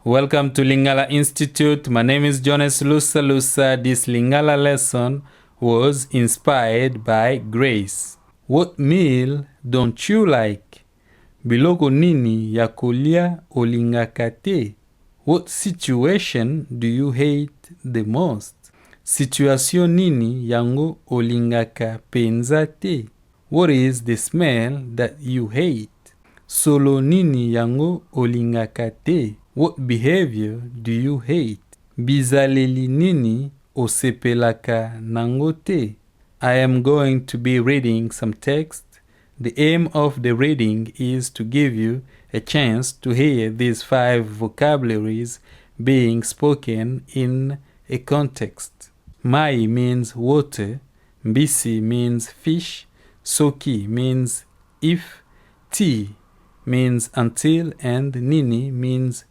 Welcome to Lingala Institute. My name is Jonas Lusa. This Lingala lesson was inspired by Grace. What meal don't you like? Biloko nini ya kolia olingaka te? What situation do you hate the most? Situation nini yango olingaka penza te? What is the smell that you hate? Solo nini yango olingaka te? What behavior do you hate? Bizaleli nini osepelaka nango te? I am going to be reading some text. The aim of the reading is to give you a chance to hear these 5 vocabularies being spoken in a context. Mayi means water, Mbisi means fish, Soki means if, T means until, and Nini means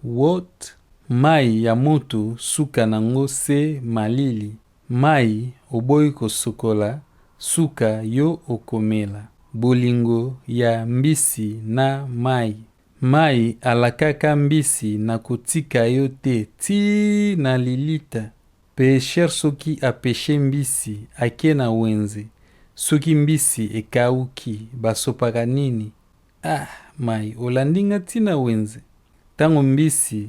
what. Mai ya mutu suka nango se malili. Mai oboyi kosokola, suka yo okomela. Bolingo ya mbisi na mai. Mai alakaka mbisi na kotika yo te ti na lilita. Pêcheur soki apeshe mbisi ake na wenze. Soki mbisi ekauki basopaka nini? Mai olandinga tina wenze. Tango mbisi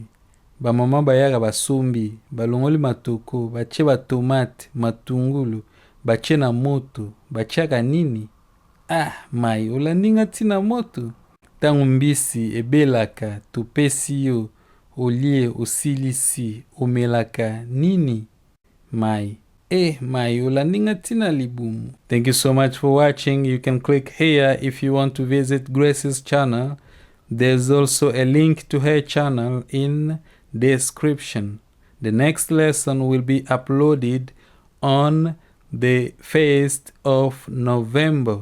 bamama bayaka basombi balongoli matoko bache ba tomate matungulu bache na moto bachaka nini? Mai olandinga tina moto. Tango mbisi ebelaka topesi yo olie osilisi omelaka nini? Mai mai olandinga tina libumu. Thank you so much for watching. You can click here if you want to visit Grace's channel. There's also a link to her channel in description. The next lesson will be uploaded on the 1st of November.